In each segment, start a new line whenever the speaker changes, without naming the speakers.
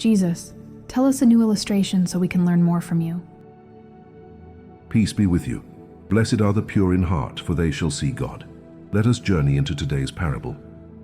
Jesus, tell us a new illustration so we can learn more from you.
Peace be with you. Blessed are the pure in heart, for they shall see God. Let us journey into today's parable.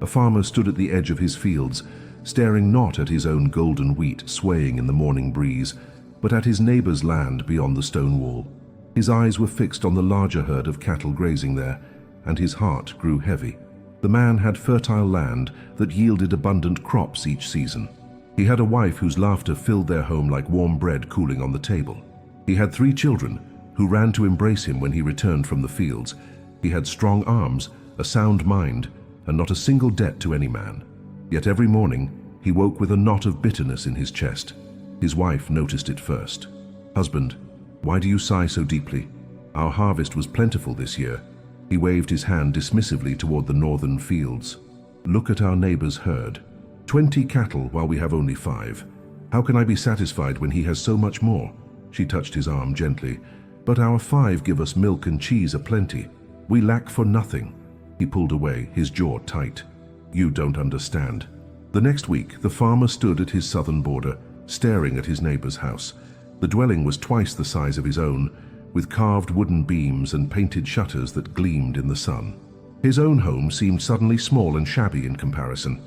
A farmer stood at the edge of his fields, staring not at his own golden wheat swaying in the morning breeze, but at his neighbor's land beyond the stone wall. His eyes were fixed on the larger herd of cattle grazing there, and his heart grew heavy. The man had fertile land that yielded abundant crops each season. He had a wife whose laughter filled their home like warm bread cooling on the table. He had 3 children who ran to embrace him when he returned from the fields. He had strong arms, a sound mind, and not a single debt to any man. Yet every morning he woke with a knot of bitterness in his chest. His wife noticed it first. "Husband, why do you sigh so deeply? Our harvest was plentiful this year." He waved his hand dismissively toward the northern fields. "Look at our neighbor's herd. 20 cattle while we have only 5. How can I be satisfied when he has so much more?" She touched his arm gently. "But our 5 give us milk and cheese aplenty. We lack for nothing." He pulled away, his jaw tight. "You don't understand." The next week, the farmer stood at his southern border, staring at his neighbor's house. The dwelling was twice the size of his own, with carved wooden beams and painted shutters that gleamed in the sun. His own home seemed suddenly small and shabby in comparison.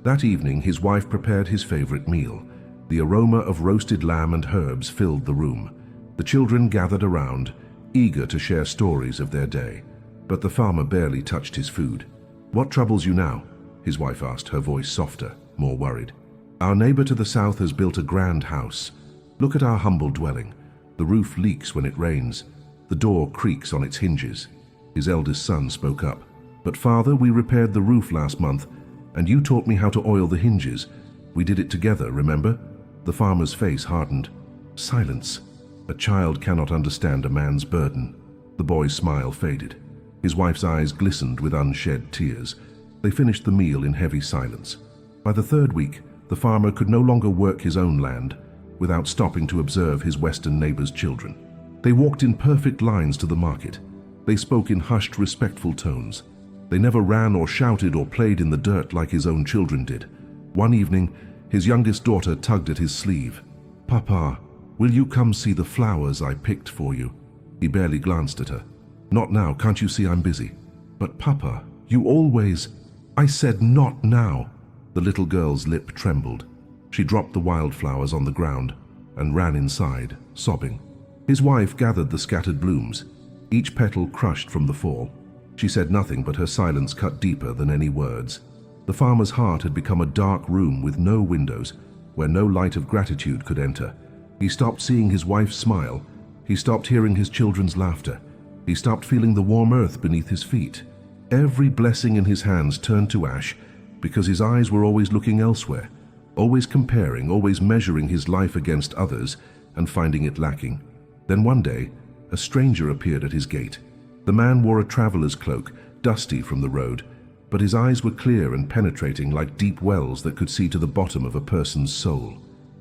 That evening, his wife prepared his favorite meal. The aroma of roasted lamb and herbs filled the room. The children gathered around, eager to share stories of their day. But the farmer barely touched his food. "What troubles you now?" his wife asked, her voice softer, more worried. "Our neighbor to the south has built a grand house. Look at our humble dwelling. The roof leaks when it rains. The door creaks on its hinges." His eldest son spoke up. "But father, we repaired the roof last month, and you taught me how to oil the hinges. We did it together, remember?" The farmer's face hardened. Silence. A child cannot understand a man's burden. The boy's smile faded. His wife's eyes glistened with unshed tears. They finished the meal in heavy silence. By the 3rd week, the farmer could no longer work his own land without stopping to observe his western neighbor's children. They walked in perfect lines to the market. They spoke in hushed, respectful tones. They never ran or shouted or played in the dirt like his own children did. One evening, his youngest daughter tugged at his sleeve. "Papa, will you come see the flowers I picked for you?" He barely glanced at her. "Not now, can't you see I'm busy?" "But Papa, you always—" "I said not now." The little girl's lip trembled. She dropped the wildflowers on the ground and ran inside, sobbing. His wife gathered the scattered blooms, each petal crushed from the fall. She said nothing, but her silence cut deeper than any words. The farmer's heart had become a dark room with no windows, where no light of gratitude could enter. He stopped seeing his wife's smile. He stopped hearing his children's laughter. He stopped feeling the warm earth beneath his feet. Every blessing in his hands turned to ash because his eyes were always looking elsewhere, always comparing, always measuring his life against others and finding it lacking. Then one day, a stranger appeared at his gate. The man wore a traveler's cloak, dusty from the road, but his eyes were clear and penetrating like deep wells that could see to the bottom of a person's soul.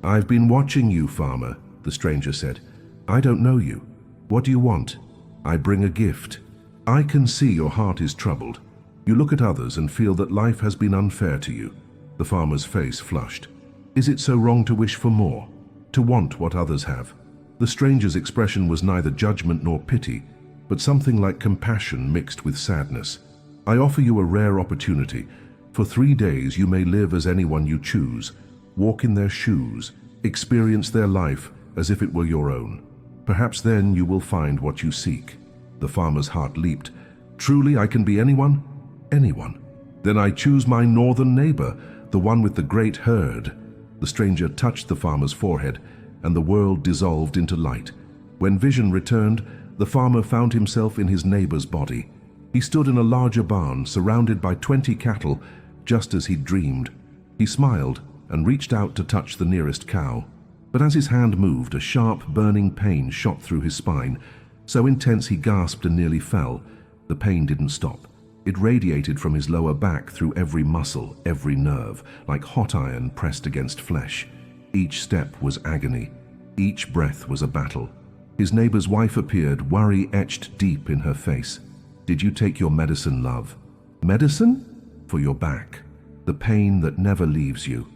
"I've been watching you, farmer," the stranger said. "I don't know you. What do you want?" "I bring a gift. I can see your heart is troubled. You look at others and feel that life has been unfair to you." The farmer's face flushed. "Is it so wrong to wish for more? To want what others have?" The stranger's expression was neither judgment nor pity, but something like compassion mixed with sadness. "I offer you a rare opportunity. For 3 days you may live as anyone you choose, walk in their shoes, experience their life as if it were your own. Perhaps then you will find what you seek." The farmer's heart leaped. "Truly I can be anyone?" "Anyone." "Then I choose my northern neighbor, the one with the great herd." The stranger touched the farmer's forehead, and the world dissolved into light. When vision returned, the farmer found himself in his neighbor's body. He stood in a larger barn, surrounded by 20 cattle, just as he'd dreamed. He smiled and reached out to touch the nearest cow. But as his hand moved, a sharp, burning pain shot through his spine. So intense he gasped and nearly fell. The pain didn't stop. It radiated from his lower back through every muscle, every nerve, like hot iron pressed against flesh. Each step was agony. Each breath was a battle. His neighbor's wife appeared, worry etched deep in her face. "Did you take your medicine, love?" "Medicine?" "For your back. The pain that never leaves you."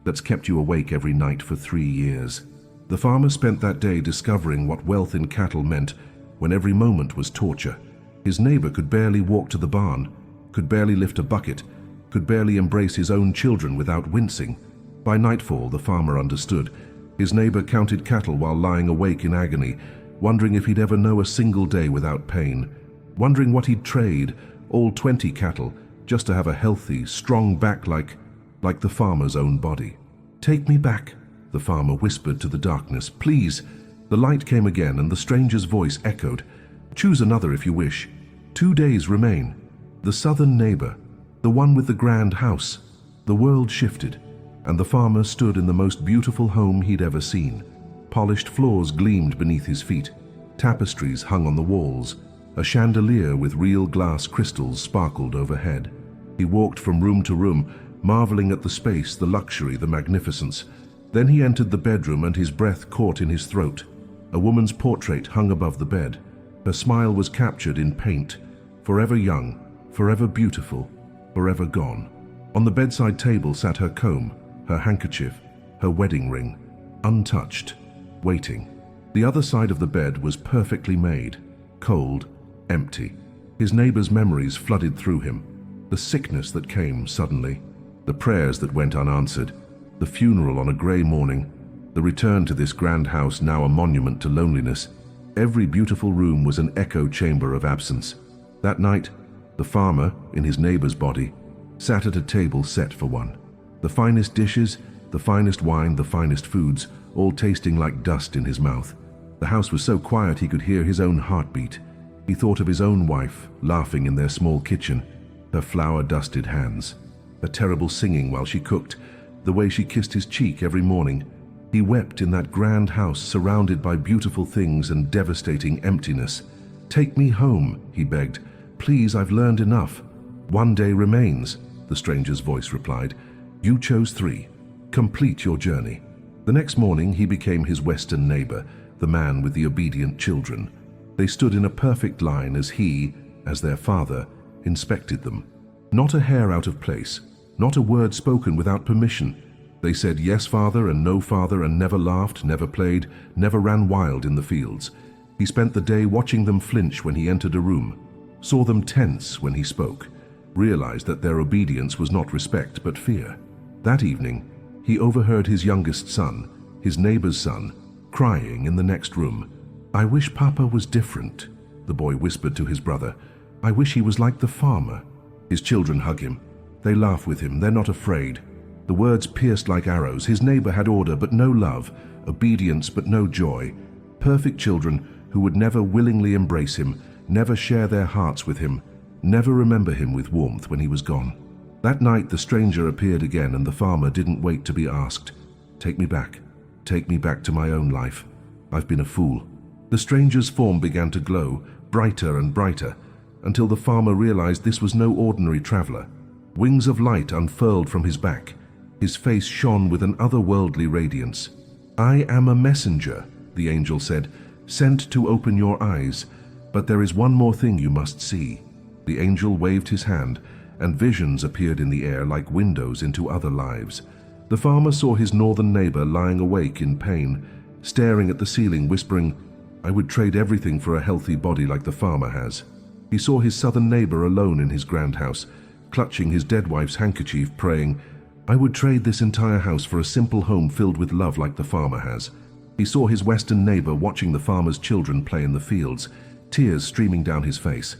that's kept you awake every night for 3 years. The farmer spent that day discovering what wealth in cattle meant when every moment was torture. His neighbor could barely walk to the barn, could barely lift a bucket, could barely embrace his own children without wincing. By nightfall, the farmer understood. His neighbor counted cattle while lying awake in agony, wondering if he'd ever know a single day without pain, wondering what he'd trade, all 20 cattle, just to have a healthy, strong back like the farmer's own body. "Take me back," the farmer whispered to the darkness. "Please." The light came again, and the stranger's voice echoed. "Choose another if you wish. 2 days remain." The southern neighbor, the one with the grand house. The world shifted, and the farmer stood in the most beautiful home he'd ever seen. Polished floors gleamed beneath his feet. Tapestries hung on the walls. A chandelier with real glass crystals sparkled overhead. He walked from room to room, marveling at the space, the luxury, the magnificence. Then he entered the bedroom, and his breath caught in his throat. A woman's portrait hung above the bed. Her smile was captured in paint. Forever young, forever beautiful, forever gone. On the bedside table sat her comb, her handkerchief, her wedding ring, untouched, waiting. The other side of the bed was perfectly made, cold, empty. His neighbor's memories flooded through him. The sickness that came suddenly, the prayers that went unanswered, the funeral on a grey morning, the return to this grand house now a monument to loneliness. Every beautiful room was an echo chamber of absence. That night, the farmer, in his neighbor's body, sat at a table set for one. The finest dishes, the finest wine, the finest foods, all tasting like dust in his mouth. The house was so quiet he could hear his own heartbeat. He thought of his own wife, laughing in their small kitchen, her flour-dusted hands, her terrible singing while she cooked, the way she kissed his cheek every morning. He wept in that grand house, surrounded by beautiful things and devastating emptiness. "Take me home," he begged. "Please, I've learned enough." "1 day remains," the stranger's voice replied. "You chose 3. Complete your journey." The next morning he became his western neighbor, the man with the obedient children. They stood in a perfect line as he, as their father, inspected them. Not a hair out of place, not a word spoken without permission. They said yes, father, and no, father, and never laughed, never played, never ran wild in the fields. He spent the day watching them flinch when he entered a room, saw them tense when he spoke, realized that their obedience was not respect but fear. That evening, he overheard his youngest son, his neighbor's son, crying in the next room. "I wish Papa was different," the boy whispered to his brother. "I wish he was like the farmer." His children hug him. They laugh with him. They're not afraid. The words pierced like arrows. His neighbor had order but no love, obedience but no joy. Perfect children who would never willingly embrace him, never share their hearts with him, never remember him with warmth when he was gone. That night the stranger appeared again, and the farmer didn't wait to be asked. "Take me back. Take me back to my own life. I've been a fool." The stranger's form began to glow, brighter and brighter, until the farmer realized this was no ordinary traveler. Wings of light unfurled from his back. His face shone with an otherworldly radiance. "I am a messenger," the angel said, "sent to open your eyes. But there is one more thing you must see." The angel waved his hand, and visions appeared in the air like windows into other lives. The farmer saw his northern neighbor lying awake in pain, staring at the ceiling, whispering, "I would trade everything for a healthy body like the farmer has." He saw his southern neighbor alone in his grand house, clutching his dead wife's handkerchief, praying, "I would trade this entire house for a simple home filled with love like the farmer has." He saw his western neighbor watching the farmer's children play in the fields, tears streaming down his face.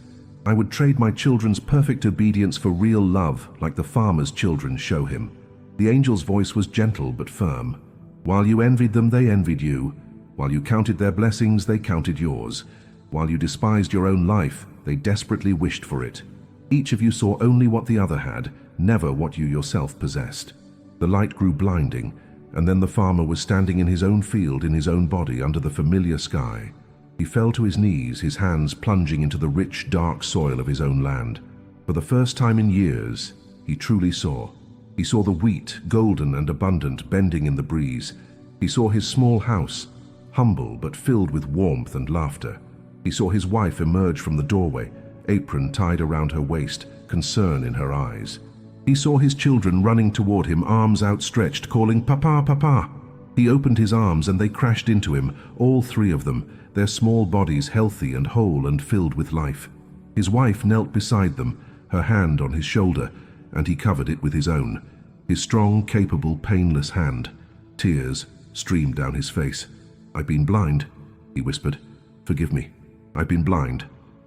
"I would trade my children's perfect obedience for real love like the farmer's children show him." The angel's voice was gentle but firm. "While you envied them, they envied you. While you counted their blessings, they counted yours. While you despised your own life, they desperately wished for it. Each of you saw only what the other had, never what you yourself possessed." The light grew blinding, and then the farmer was standing in his own field, in his own body, under the familiar sky. He fell to his knees, his hands plunging into the rich, dark soil of his own land. For the first time in years, he truly saw. He saw the wheat, golden and abundant, bending in the breeze. He saw his small house, humble but filled with warmth and laughter. He saw his wife emerge from the doorway, apron tied around her waist, concern in her eyes. He saw his children running toward him, arms outstretched, calling, "Papa, Papa." He opened his arms and they crashed into him, all three of them, their small bodies healthy and whole and filled with life. His wife knelt beside them, her hand on his shoulder, and he covered it with his own, his strong, capable, painless hand. Tears streamed down his face. "I've been blind," he whispered. "Forgive me. I've been blind."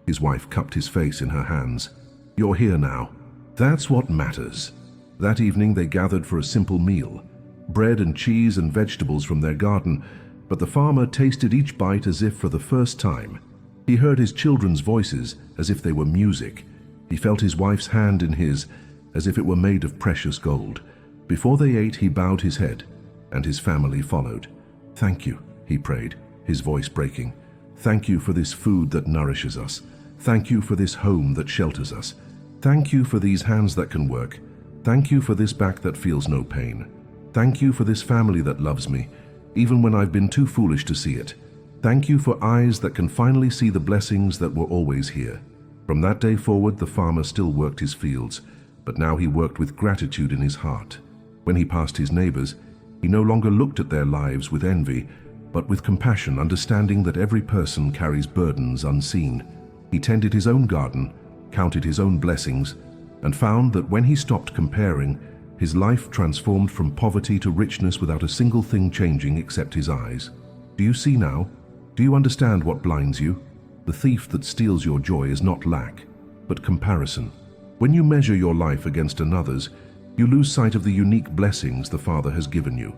His wife cupped his face in her hands. "You're here now. That's what matters." That evening they gathered for a simple meal, bread and cheese and vegetables from their garden, but the farmer tasted each bite as if for the first time. He heard his children's voices as if they were music. He felt his wife's hand in his, as if it were made of precious gold. Before they ate, he bowed his head, and his family followed. "Thank you," he prayed, his voice breaking. "Thank you for this food that nourishes us. Thank you for this home that shelters us. Thank you for these hands that can work. Thank you for this back that feels no pain. Thank you for this family that loves me, even when I've been too foolish to see it. Thank you for eyes that can finally see the blessings that were always here." From that day forward, the farmer still worked his fields, but now he worked with gratitude in his heart. When he passed his neighbors, he no longer looked at their lives with envy, but with compassion, understanding that every person carries burdens unseen. He tended his own garden, counted his own blessings, and found that when he stopped comparing, his life transformed from poverty to richness without a single thing changing except his eyes. Do you see now? Do you understand what blinds you? The thief that steals your joy is not lack, but comparison. When you measure your life against another's, you lose sight of the unique blessings the Father has given you.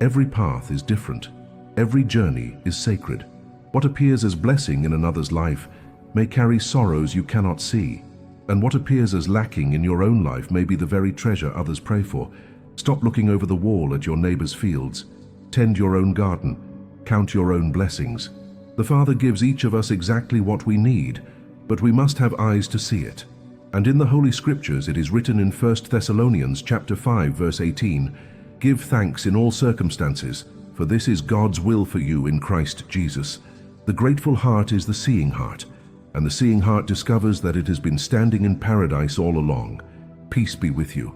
Every path is different. Every journey is sacred. What appears as blessing in another's life may carry sorrows you cannot see, and what appears as lacking in your own life may be the very treasure others pray for. Stop looking over the wall at your neighbor's fields. Tend your own garden. Count your own blessings. The Father gives each of us exactly what we need, but we must have eyes to see it. And in the Holy Scriptures it is written in 1 Thessalonians chapter 5, verse 18, "Give thanks in all circumstances, for this is God's will for you in Christ Jesus." The grateful heart is the seeing heart, and the seeing heart discovers that it has been standing in paradise all along. Peace be with you.